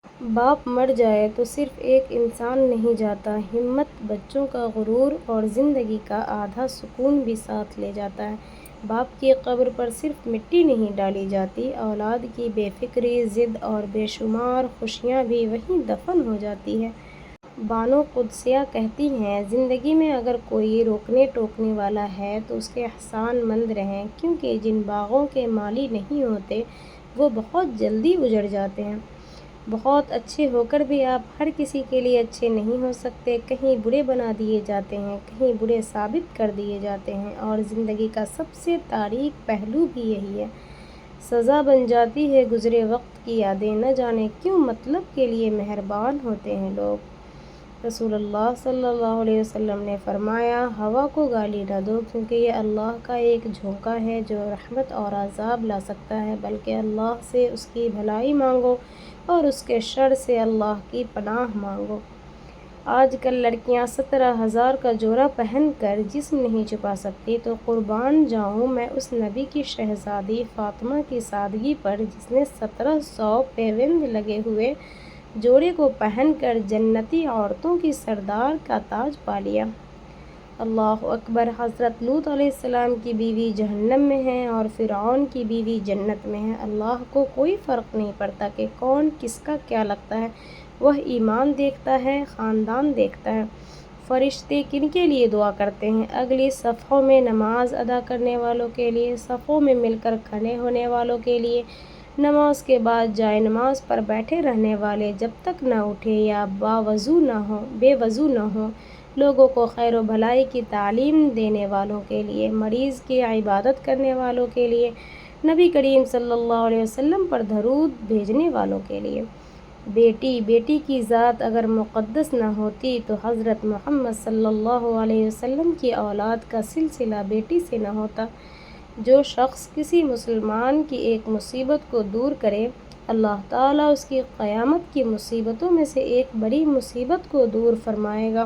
باپ مر جائے تو صرف ایک انسان نہیں جاتا، ہمت، بچوں کا غرور اور زندگی کا آدھا سکون بھی ساتھ لے جاتا ہے۔ باپ کی قبر پر صرف مٹی نہیں ڈالی جاتی، اولاد کی بے فکری، ضد اور بے شمار خوشیاں بھی وہیں دفن ہو جاتی ہیں۔ بانو قدسیہ کہتی ہیں، زندگی میں اگر کوئی روکنے ٹوکنے والا ہے تو اس کے احسان مند رہیں، کیونکہ جن باغوں کے مالی نہیں ہوتے وہ بہت جلدی اجڑ جاتے ہیں۔ بہت اچھے ہو کر بھی آپ ہر کسی کے لیے اچھے نہیں ہو سکتے، کہیں برے بنا دیے جاتے ہیں، کہیں برے ثابت کر دیے جاتے ہیں، اور زندگی کا سب سے تاریک پہلو بھی یہی ہے۔ سزا بن جاتی ہے گزرے وقت کی یادیں، نہ جانے کیوں مطلب کے لیے مہربان ہوتے ہیں لوگ۔ رسول اللہ صلی اللہ علیہ وسلم نے فرمایا، ہوا کو گالی نہ دو، کیونکہ یہ اللہ کا ایک جھونکا ہے جو رحمت اور عذاب لا سکتا ہے، بلکہ اللہ سے اس کی بھلائی مانگو اور اس کے شر سے اللہ کی پناہ مانگو۔ آج کل لڑکیاں 17,000 کا جورا پہن کر جسم نہیں چھپا سکتی، تو قربان جاؤں میں اس نبی کی شہزادی فاطمہ کی سادگی پر جس نے 1700 پیوند لگے ہوئے جوڑے کو پہن کر جنتی عورتوں کی سردار کا تاج پا لیا۔ اللہ اکبر۔ حضرت لوط علیہ السلام کی بیوی جہنم میں ہے اور فرعون کی بیوی جنت میں ہے۔ اللہ کو کوئی فرق نہیں پڑتا کہ کون کس کا کیا لگتا ہے، وہ ایمان دیکھتا ہے، خاندان دیکھتا ہے۔ فرشتے کن کے لیے دعا کرتے ہیں؟ اگلی صفوں میں نماز ادا کرنے والوں کے لیے، صفوں میں مل کر کھڑے ہونے والوں کے لیے، نماز کے بعد جائے نماز پر بیٹھے رہنے والے جب تک نہ اٹھے یا بے وضو نہ ہوں، لوگوں کو خیر و بھلائی کی تعلیم دینے والوں کے لیے، مریض کی عیادت کرنے والوں کے لیے، نبی کریم صلی اللہ علیہ وسلم پر درود بھیجنے والوں کے لیے۔ بیٹی کی ذات اگر مقدس نہ ہوتی تو حضرت محمد صلی اللہ علیہ وسلم کی اولاد کا سلسلہ بیٹی سے نہ ہوتا۔ جو شخص کسی مسلمان کی ایک مصیبت کو دور کرے، اللہ تعالیٰ اس کی قیامت کی مصیبتوں میں سے ایک بڑی مصیبت کو دور فرمائے گا۔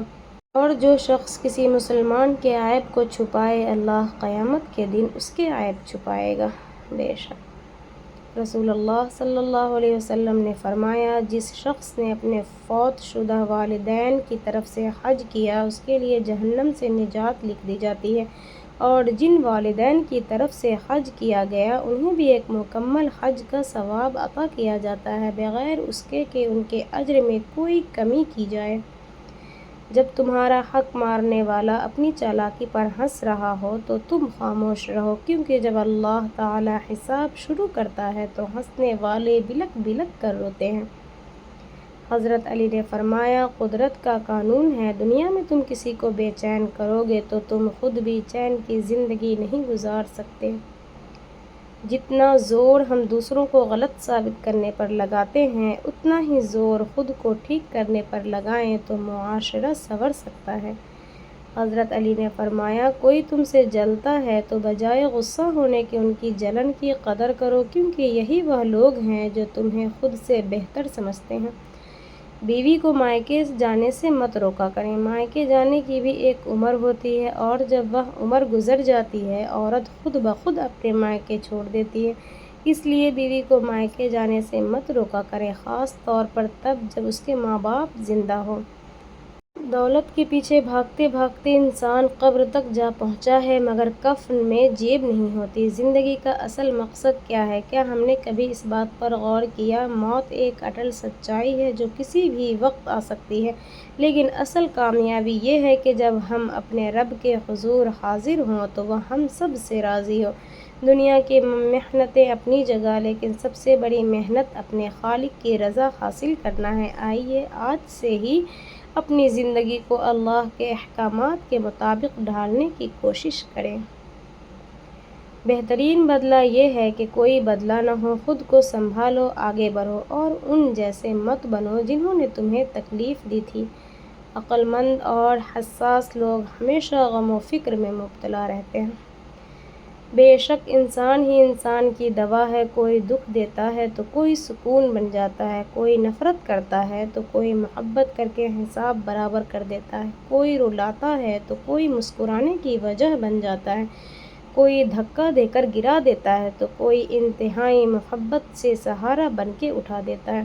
اور جو شخص کسی مسلمان کے عیب کو چھپائے، اللہ قیامت کے دن اس کے عیب چھپائے گا۔ بے شک رسول اللہ صلی اللہ علیہ وسلم نے فرمایا، جس شخص نے اپنے فوت شدہ والدین کی طرف سے حج کیا، اس کے لیے جہنم سے نجات لکھ دی جاتی ہے، اور جن والدین کی طرف سے حج کیا گیا انہیں بھی ایک مکمل حج کا ثواب عطا کیا جاتا ہے، بغیر اس کے کہ ان کے اجر میں کوئی کمی کی جائے۔ جب تمہارا حق مارنے والا اپنی چالاکی پر ہنس رہا ہو تو تم خاموش رہو، کیونکہ جب اللہ تعالیٰ حساب شروع کرتا ہے تو ہنسنے والے بلک بلک کر روتے ہیں۔ حضرت علی نے فرمایا، قدرت کا قانون ہے، دنیا میں تم کسی کو بے چین کرو گے تو تم خود بھی چین کی زندگی نہیں گزار سکتے۔ جتنا زور ہم دوسروں کو غلط ثابت کرنے پر لگاتے ہیں، اتنا ہی زور خود کو ٹھیک کرنے پر لگائیں تو معاشرہ سنور سکتا ہے۔ حضرت علی نے فرمایا، کوئی تم سے جلتا ہے تو بجائے غصہ ہونے کے ان کی جلن کی قدر کرو، کیونکہ یہی وہ لوگ ہیں جو تمہیں خود سے بہتر سمجھتے ہیں۔ بیوی کو مائکے جانے سے مت روکا کریں، مائکے جانے کی بھی ایک عمر ہوتی ہے، اور جب وہ عمر گزر جاتی ہے عورت خود بخود اپنے مائکے چھوڑ دیتی ہے۔ اس لیے بیوی کو مائکے جانے سے مت روکا کریں، خاص طور پر تب جب اس کے ماں باپ زندہ ہوں۔ دولت کے پیچھے بھاگتے بھاگتے انسان قبر تک جا پہنچا ہے، مگر کفن میں جیب نہیں ہوتی۔ زندگی کا اصل مقصد کیا ہے؟ کیا ہم نے کبھی اس بات پر غور کیا؟ موت ایک اٹل سچائی ہے جو کسی بھی وقت آ سکتی ہے، لیکن اصل کامیابی یہ ہے کہ جب ہم اپنے رب کے حضور حاضر ہوں تو وہ ہم سب سے راضی ہو۔ دنیا کی محنتیں اپنی جگہ، لیکن سب سے بڑی محنت اپنے خالق کی رضا حاصل کرنا ہے۔ آئیے آج سے ہی اپنی زندگی کو اللہ کے احکامات کے مطابق ڈھالنے کی کوشش کریں۔ بہترین بدلہ یہ ہے کہ کوئی بدلہ نہ ہو، خود کو سنبھالو، آگے بڑھو، اور ان جیسے مت بنو جنہوں نے تمہیں تکلیف دی تھی۔ عقل مند اور حساس لوگ ہمیشہ غم و فکر میں مبتلا رہتے ہیں۔ بے شک انسان ہی انسان کی دوا ہے، کوئی دکھ دیتا ہے تو کوئی سکون بن جاتا ہے، کوئی نفرت کرتا ہے تو کوئی محبت کر کے حساب برابر کر دیتا ہے، کوئی رلاتا ہے تو کوئی مسکرانے کی وجہ بن جاتا ہے، کوئی دھکا دے کر گرا دیتا ہے تو کوئی انتہائی محبت سے سہارا بن کے اٹھا دیتا ہے۔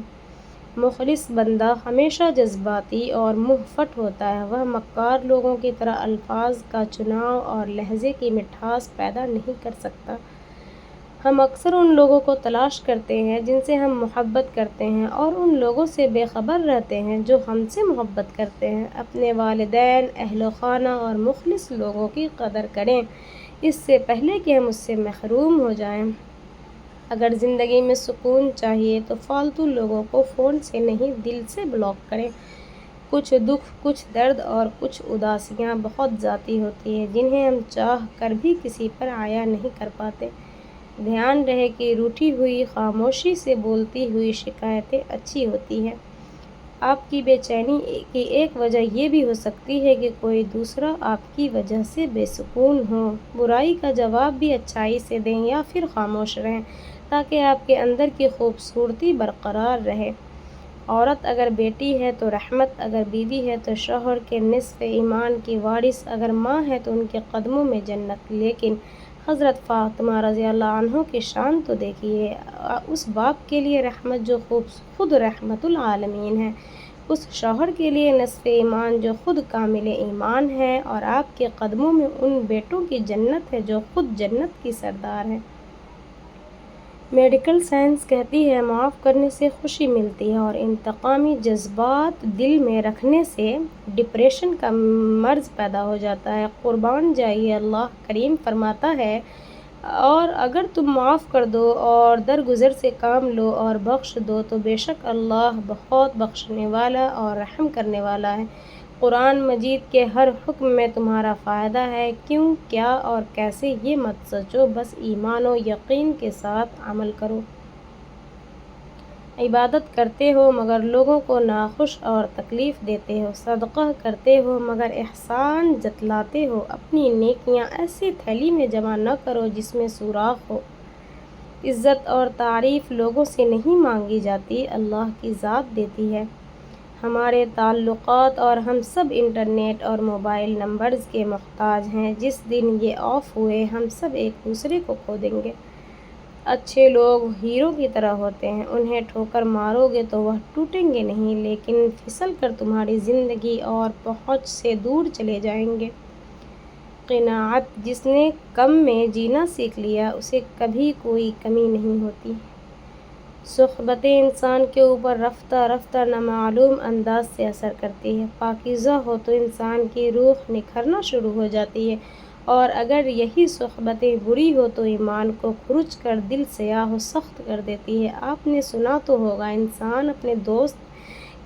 مخلص بندہ ہمیشہ جذباتی اور منفعل ہوتا ہے، وہ مکار لوگوں کی طرح الفاظ کا چناؤ اور لہجے کی مٹھاس پیدا نہیں کر سکتا۔ ہم اکثر ان لوگوں کو تلاش کرتے ہیں جن سے ہم محبت کرتے ہیں اور ان لوگوں سے بے خبر رہتے ہیں جو ہم سے محبت کرتے ہیں۔ اپنے والدین، اہل خانہ اور مخلص لوگوں کی قدر کریں اس سے پہلے کہ ہم اس سے محروم ہو جائیں۔ اگر زندگی میں سکون چاہیے تو فالتو لوگوں کو فون سے نہیں، دل سے بلاک کریں۔ کچھ دکھ، کچھ درد اور کچھ اداسیاں بہت ذاتی ہوتی ہیں جنہیں ہم چاہ کر بھی کسی پر عایا نہیں کر پاتے۔ دھیان رہے کہ روٹھی ہوئی خاموشی سے بولتی ہوئی شکایتیں اچھی ہوتی ہیں۔ آپ کی بے چینی کی ایک وجہ یہ بھی ہو سکتی ہے کہ کوئی دوسرا آپ کی وجہ سے بے سکون ہو۔ برائی کا جواب بھی اچھائی سے دیں یا پھر خاموش رہیں تاکہ آپ کے اندر کی خوبصورتی برقرار رہے۔ عورت اگر بیٹی ہے تو رحمت، اگر بیوی ہے تو شوہر کے نصف ایمان کی وارث، اگر ماں ہے تو ان کے قدموں میں جنت۔ لیکن حضرت فاطمہ رضی اللہ عنہ کی شان تو دیکھیے، اس باپ کے لیے رحمت جو خود رحمت العالمین ہے، اس شوہر کے لیے نصف ایمان جو خود کامل ایمان ہے، اور آپ کے قدموں میں ان بیٹوں کی جنت ہے جو خود جنت کی سردار ہیں۔ میڈیکل سائنس کہتی ہے معاف کرنے سے خوشی ملتی ہے اور انتقامی جذبات دل میں رکھنے سے ڈپریشن کا مرض پیدا ہو جاتا ہے۔ قربان جائیے، اللہ کریم فرماتا ہے، اور اگر تم معاف کر دو اور درگزر سے کام لو اور بخش دو تو بے شک اللہ بہت بخشنے والا اور رحم کرنے والا ہے۔ قرآن مجید کے ہر حکم میں تمہارا فائدہ ہے، کیوں، کیا اور کیسے یہ مت سوچو، بس ایمان و یقین کے ساتھ عمل کرو۔ عبادت کرتے ہو مگر لوگوں کو ناخوش اور تکلیف دیتے ہو، صدقہ کرتے ہو مگر احسان جتلاتے ہو، اپنی نیکیاں ایسی تھیلی میں جمع نہ کرو جس میں سوراخ ہو۔ عزت اور تعریف لوگوں سے نہیں مانگی جاتی، اللہ کی ذات دیتی ہے۔ ہمارے تعلقات اور ہم سب انٹرنیٹ اور موبائل نمبرز کے محتاج ہیں، جس دن یہ آف ہوئے ہم سب ایک دوسرے کو کھو دیں گے۔ اچھے لوگ ہیروں کی طرح ہوتے ہیں، انہیں ٹھوکر مارو گے تو وہ ٹوٹیں گے نہیں لیکن پھسل کر تمہاری زندگی اور پہنچ سے دور چلے جائیں گے۔ قناعت، جس نے کم میں جینا سیکھ لیا اسے کبھی کوئی کمی نہیں ہوتی۔ صحبتیں انسان کے اوپر رفتہ رفتہ نامعلوم انداز سے اثر کرتی ہے۔ پاکیزہ ہو تو انسان کی روح نکھرنا شروع ہو جاتی ہے، اور اگر یہی صحبتیں بری ہو تو ایمان کو کھرچ کر دل سیاہ و سخت کر دیتی ہے۔ آپ نے سنا تو ہوگا، انسان اپنے دوست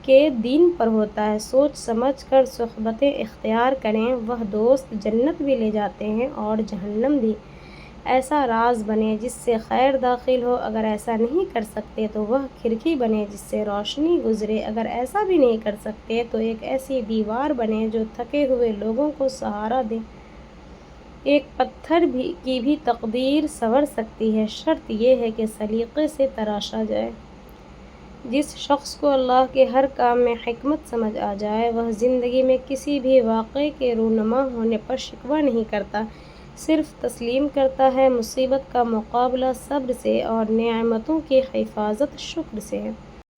کے دین پر ہوتا ہے، سوچ سمجھ کر صحبتیں اختیار کریں، وہ دوست جنت بھی لے جاتے ہیں اور جہنم بھی۔ ایسا راز بنے جس سے خیر داخل ہو، اگر ایسا نہیں کر سکتے تو وہ کھڑکی بنے جس سے روشنی گزرے، اگر ایسا بھی نہیں کر سکتے تو ایک ایسی دیوار بنے جو تھکے ہوئے لوگوں کو سہارا دے۔ ایک پتھر کی بھی تقدیر سنور سکتی ہے، شرط یہ ہے کہ سلیقے سے تراشا جائے۔ جس شخص کو اللہ کے ہر کام میں حکمت سمجھ آ جائے، وہ زندگی میں کسی بھی واقعے کے رونما ہونے پر شکوہ نہیں کرتا، صرف تسلیم کرتا ہے۔ مصیبت کا مقابلہ صبر سے اور نعمتوں کی حفاظت شکر سے ہے۔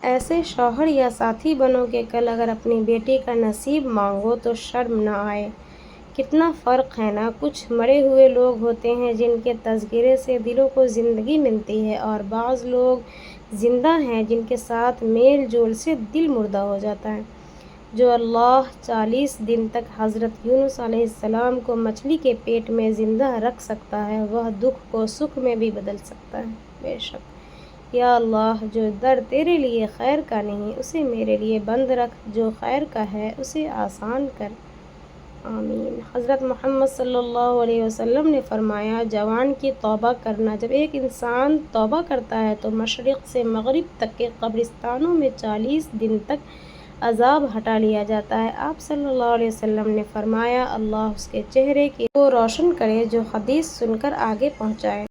ایسے شوہر یا ساتھی بنو کہ کل اگر اپنی بیٹی کا نصیب مانگو تو شرم نہ آئے۔ کتنا فرق ہے نا! کچھ مرے ہوئے لوگ ہوتے ہیں جن کے تذکرے سے دلوں کو زندگی ملتی ہے، اور بعض لوگ زندہ ہیں جن کے ساتھ میل جول سے دل مردہ ہو جاتا ہے۔ جو اللہ 40 دن تک حضرت یونس علیہ السلام کو مچھلی کے پیٹ میں زندہ رکھ سکتا ہے، وہ دکھ کو سکھ میں بھی بدل سکتا ہے۔ بے شک یا اللہ، جو در تیرے لیے خیر کا نہیں اسے میرے لیے بند رکھ، جو خیر کا ہے اسے آسان کر، آمین۔ حضرت محمد صلی اللہ علیہ وسلم نے فرمایا، جوان کی توبہ کرنا۔ جب ایک انسان توبہ کرتا ہے تو مشرق سے مغرب تک کے قبرستانوں میں 40 دن تک عذاب ہٹا لیا جاتا ہے۔ آپ صلی اللہ علیہ وسلم نے فرمایا، اللہ اس کے چہرے کو روشن کرے جو حدیث سن کر آگے پہنچائے۔